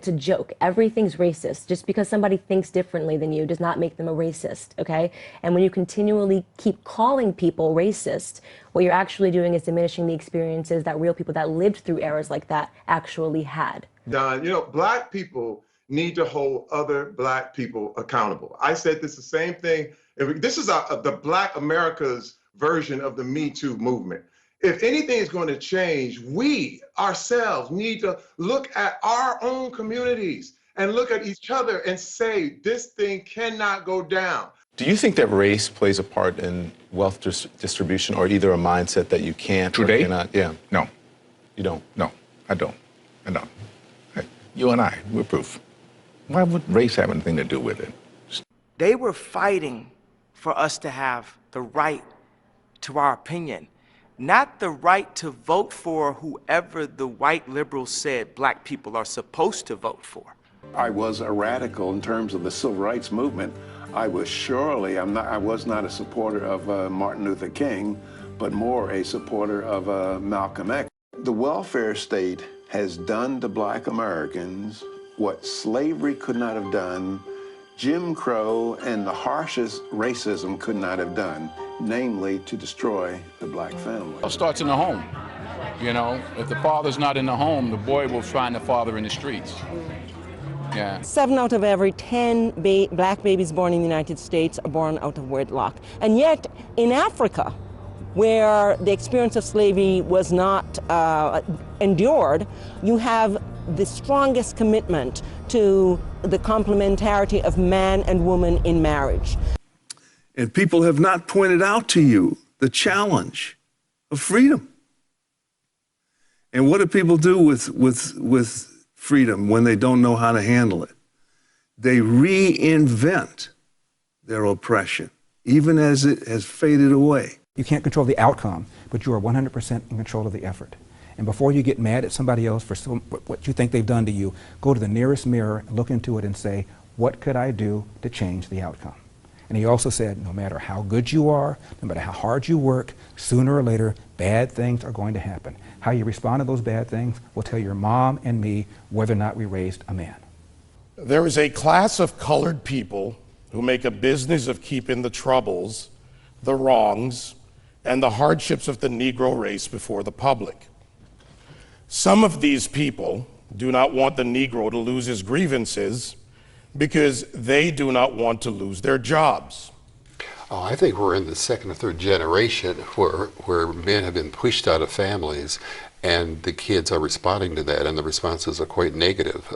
it's a joke. Everything's racist. Just because somebody thinks differently than you does not make them a racist, okay? And when you continually keep calling people racist, what you're actually doing is diminishing the experiences that real people that lived through eras like that actually had. Don, you know, black people need to hold other black people accountable. I said this the same thing. This is the Black America's version of the Me Too movement. If anything is going to change, we ourselves need to look at our own communities and look at each other and say, this thing cannot go down. Do you think that race plays a part in wealth distribution, or either a mindset that you can't or cannot? Yeah. No. You don't? No, I don't. I don't. You and I, we're proof. Why would race have anything to do with it? They were fighting for us to have the right to our opinion, not the right to vote for whoever the white liberals said black people are supposed to vote for. I was a radical in terms of the civil rights movement. I was surely, I was not a supporter of Martin Luther King, but more a supporter of Malcolm X. The welfare state has done to black Americans what slavery could not have done, Jim Crow and the harshest racism could not have done, namely to destroy the black family. It starts in the home. You know, if the father's not in the home, the boy will find the father in the streets. Yeah. 7 out of every 10 black babies born in the United States are born out of wedlock. And yet, in Africa, where the experience of slavery was not endured, you have the strongest commitment to the complementarity of man and woman in marriage. And people have not pointed out to you the challenge of freedom. And what do people do with freedom when they don't know how to handle it? They reinvent their oppression, even as it has faded away. You can't control the outcome, but you are 100% in control of the effort. And before you get mad at somebody else for what you think they've done to you, go to the nearest mirror, look into it and say, what could I do to change the outcome? And he also said, no matter how good you are, no matter how hard you work, sooner or later, bad things are going to happen. How you respond to those bad things will tell your mom and me whether or not we raised a man. There is a class of colored people who make a business of keeping the troubles, the wrongs, and the hardships of the Negro race before the public. Some of these people do not want the Negro to lose his grievances because they do not want to lose their jobs. Oh, I think we're in the second or third generation where men have been pushed out of families, and the kids are responding to that, and the responses are quite negative.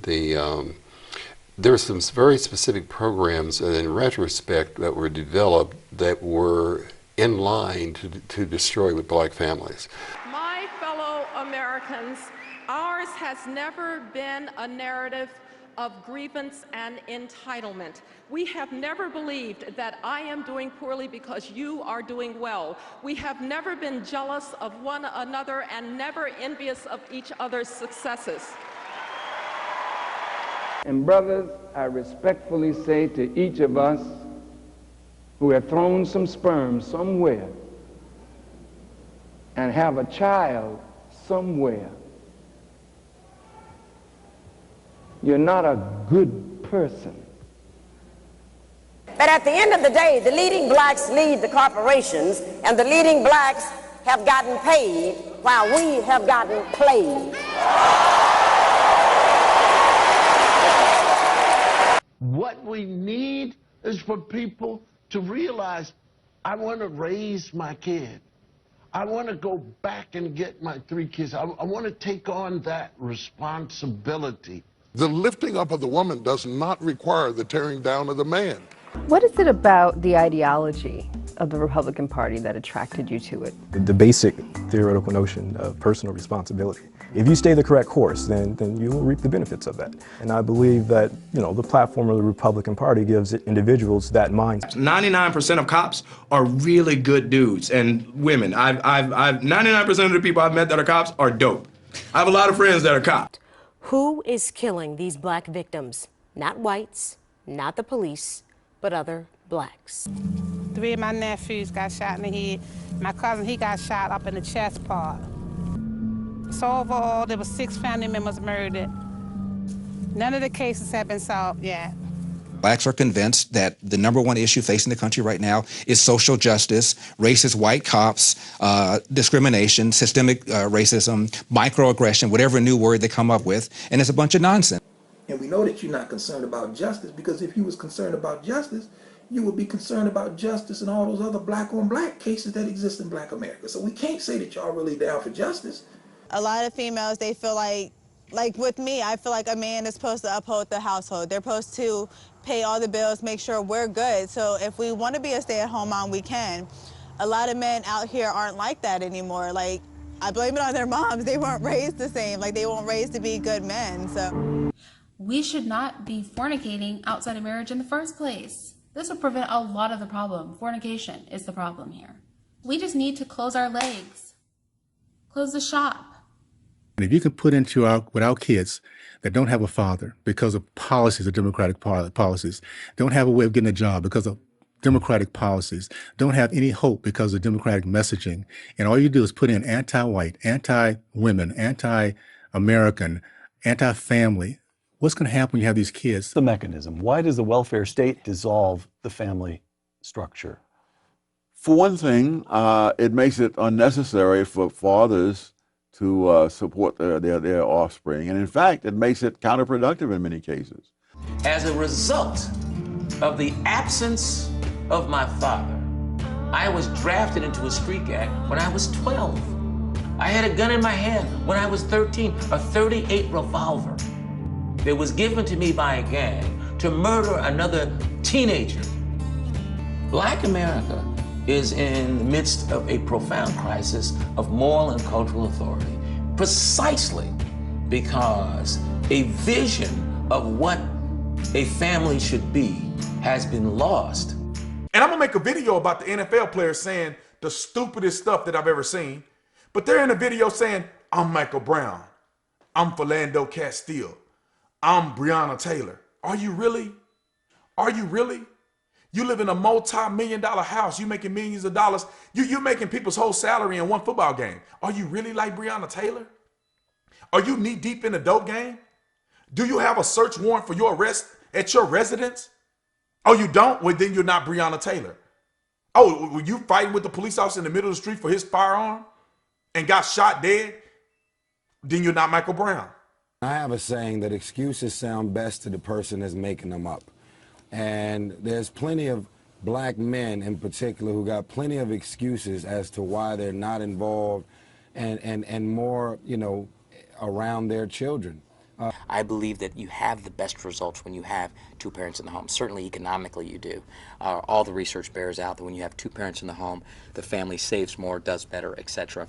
There are some very specific programs in retrospect that were developed that were in line to destroy with black families. My fellow Americans, ours has never been a narrative of grievance and entitlement. We have never believed that I am doing poorly because you are doing well. We have never been jealous of one another and never envious of each other's successes. And brothers, I respectfully say to each of us who have thrown some sperm somewhere and have a child somewhere, you're not a good person. But at the end of the day, the leading blacks lead the corporations, and the leading blacks have gotten paid while we have gotten played. What we need is for people to realize, I want to raise my kid. I want to go back and get my 3 kids. I want to take on that responsibility. The lifting up of the woman does not require the tearing down of the man. What is it about the ideology of the Republican Party that attracted you to it? The basic theoretical notion of personal responsibility. If you stay the correct course, then you will reap the benefits of that. And I believe that, the platform of the Republican Party gives individuals that mindset. 99% of cops are really good dudes and women. 99% of the people I've met that are cops are dope. I have a lot of friends that are cops. Who is killing these black victims? Not whites, not the police, but other blacks. 3 of my nephews got shot in the head. My cousin, he got shot up in the chest part. So overall, there were 6 family members murdered. None of the cases have been solved yet. Blacks are convinced that the #1 issue facing the country right now is social justice, racist white cops, discrimination, systemic racism, microaggression, whatever new word they come up with, and it's a bunch of nonsense. And we know that you're not concerned about justice, because if you was concerned about justice, you would be concerned about justice in all those other black-on-black cases that exist in Black America. So we can't say that y'all really down for justice. A lot of females, they feel like with me, I feel like a man is supposed to uphold the household. They're supposed to pay all the bills, make sure we're good. So if we want to be a stay-at-home mom, we can. A lot of men out here aren't like that anymore. Like, I blame it on their moms. They weren't raised the same. Like, they weren't raised to be good men, so. We should not be fornicating outside of marriage in the first place. This would prevent a lot of the problem. Fornication is the problem here. We just need to close our legs. Close the shop. And if you can put into with our kids that don't have a father because of policies, of Democratic policies, don't have a way of getting a job because of Democratic policies, don't have any hope because of Democratic messaging, and all you do is put in anti-white, anti-women, anti-American, anti-family, what's going to happen when you have these kids? The mechanism. Why does the welfare state dissolve the family structure? For one thing, it makes it unnecessary for fathers to support their offspring. And in fact, it makes it counterproductive in many cases. As a result of the absence of my father, I was drafted into a street gang when I was 12. I had a gun in my hand when I was 13, a .38 revolver that was given to me by a gang to murder another teenager. Black America is in the midst of a profound crisis of moral and cultural authority, precisely because a vision of what a family should be has been lost. And I'm gonna make a video about the NFL players saying the stupidest stuff that I've ever seen, but they're in a video saying, I'm Michael Brown, I'm Philando Castile, I'm Breonna Taylor. Are you really? Are you really? You live in a multi-million-dollar house. You making millions of dollars. You're making people's whole salary in one football game. Are you really like Breonna Taylor? Are you knee deep in the dope game? Do you have a search warrant for your arrest at your residence? Oh, you don't? Well, then you're not Breonna Taylor. Oh, were you fighting with the police officer in the middle of the street for his firearm and got shot dead? Then you're not Michael Brown. I have a saying that excuses sound best to the person that's making them up. And there's plenty of black men in particular who got plenty of excuses as to why they're not involved and more, you know, around their children. I believe that you have the best results when you have two parents in the home. Certainly economically you do. All the research bears out that when you have two parents in the home, the family saves more, does better, etc.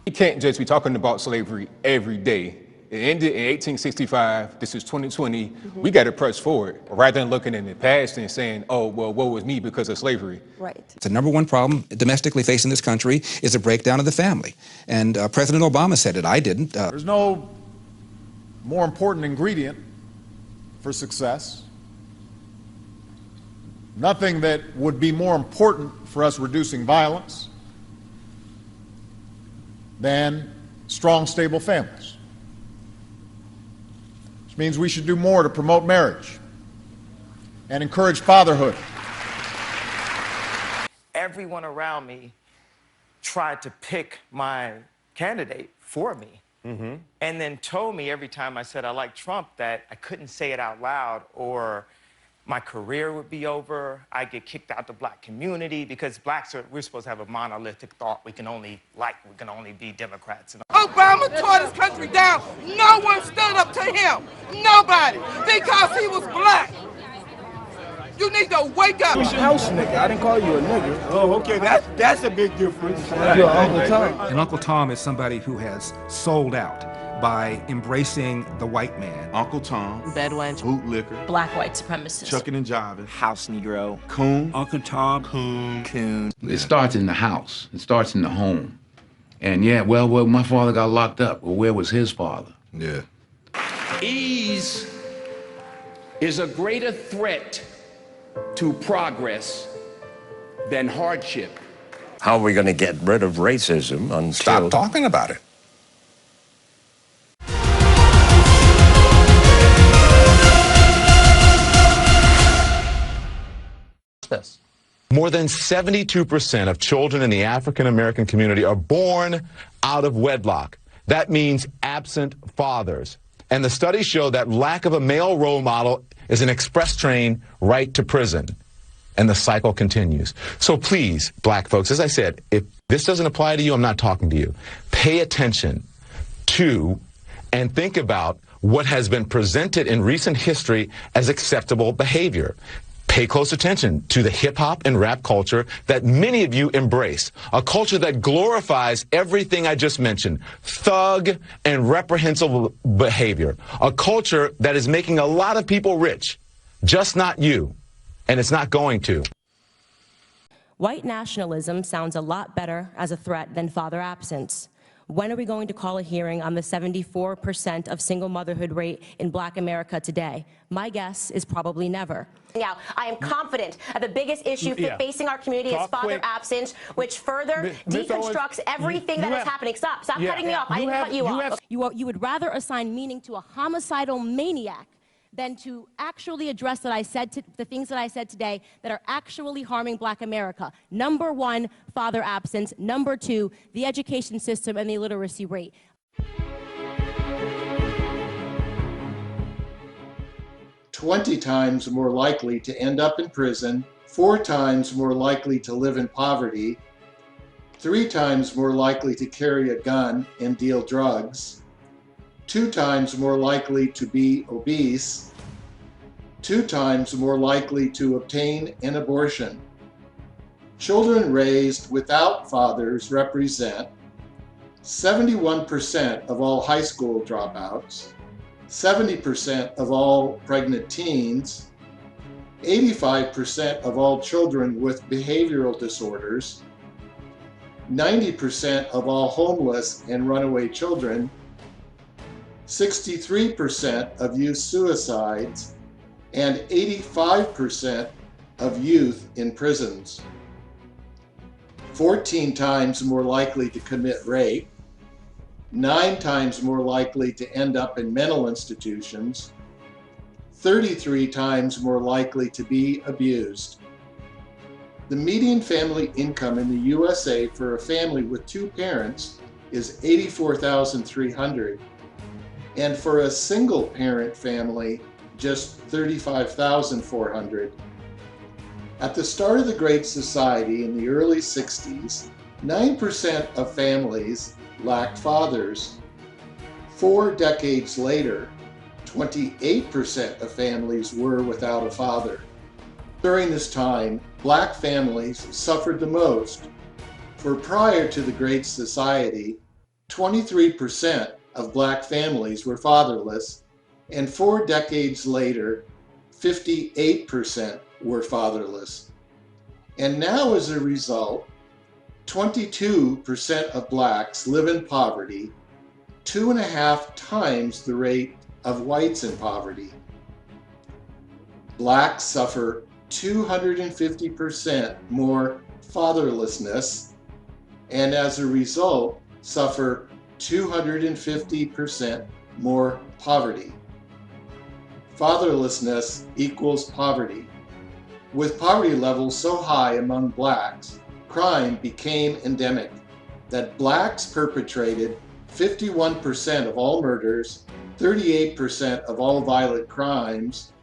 You can't just be talking about slavery every day. It ended in 1865. This is 2020. We got to press forward rather than looking in the past and saying, oh, well, woe was me because of slavery. Right. The #1 problem domestically facing this country is a breakdown of the family. And President Obama said it. I didn't. There's no more important ingredient for success. Nothing that would be more important for us reducing violence than strong, stable families. Which means we should do more to promote marriage and encourage fatherhood. Everyone around me tried to pick my candidate for me. And then told me every time I said I like Trump that I couldn't say it out loud or my career would be over. I'd get kicked out the black community because blacks we're supposed to have a monolithic thought. We can only be Democrats. Obama tore this country down. No one stood up to him. Nobody. Because he was black. You need to wake up. You house nigga. I didn't call you a nigga. Oh, okay. That's a big difference. You're Uncle Tom. And Uncle Tom is somebody who has sold out by embracing the white man. Uncle Tom. Bedwench. Bootlicker. Black white supremacist. Chucking and jiving. House Negro. Coon. Uncle Tom. Coon. It starts in the house. It starts in the home. And yeah, well, my father got locked up. Well, where was his father? Yeah. Ease is a greater threat to progress than hardship. How are we going to get rid of racism until... Stop talking about it. More than 72% of children in the African American community are born out of wedlock. That means absent fathers. And the studies show that lack of a male role model is an express train right to prison. And the cycle continues. So please, black folks, as I said, if this doesn't apply to you, I'm not talking to you. Pay attention to and think about what has been presented in recent history as acceptable behavior. Pay close attention to the hip-hop and rap culture that many of you embrace, a culture that glorifies everything I just mentioned, thug and reprehensible behavior, a culture that is making a lot of people rich, just not you, and it's not going to. White nationalism sounds a lot better as a threat than father absence. When are we going to call a hearing on the 74% of single motherhood rate in Black America today? My guess is probably never. Now, I am confident that the biggest issue facing our community is father absence, which further deconstructs everything that is happening. Stop cutting me off. I didn't cut you off. You would rather assign meaning to a homicidal maniac than to actually address the things that I said today that are actually harming Black America. Number one, father absence. Number two, the education system and the illiteracy rate. "20 times more likely to end up in prison, 4 times more likely to live in poverty, 3 times more likely to carry a gun and deal drugs, 2 times more likely to be obese, 2 times more likely to obtain an abortion. Children raised without fathers represent 71% of all high school dropouts, 70% of all pregnant teens, 85% of all children with behavioral disorders, 90% of all homeless and runaway children, 63% of youth suicides, and 85% of youth in prisons. 14 times more likely to commit rape, 9 times more likely to end up in mental institutions, 33 times more likely to be abused. The median family income in the USA for a family with 2 parents is $84,300, and for a single parent family, just $35,400. At the start of the Great Society in the early 60s, 9% of families lacked fathers. 4 decades later, 28% of families were without a father. During this time, Black families suffered the most. For prior to the Great Society, 23% of Black families were fatherless, and 4 decades later, 58% were fatherless. And now, as a result, 22% of Blacks live in poverty, 2.5 times the rate of whites in poverty. Blacks suffer 250% more fatherlessness, and as a result, suffer 250% more poverty. Fatherlessness equals poverty. With poverty levels so high among Blacks, crime became endemic, that Blacks perpetrated 51% of all murders, 38% of all violent crimes,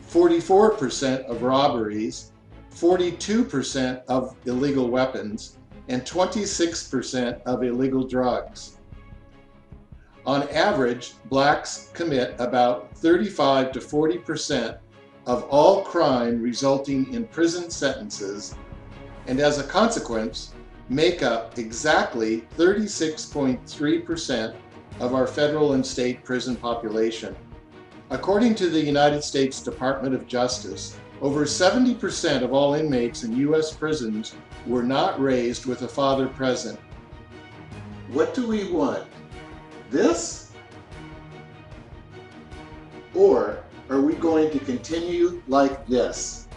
44% of robberies, 42% of illegal weapons, and 26% of illegal drugs. On average, Blacks commit about 35 to 40% of all crime resulting in prison sentences, and as a consequence, make up exactly 36.3% of our federal and state prison population. According to the United States Department of Justice, over 70% of all inmates in U.S. prisons were not raised with a father present. What do we want? This? Or are we going to continue like this?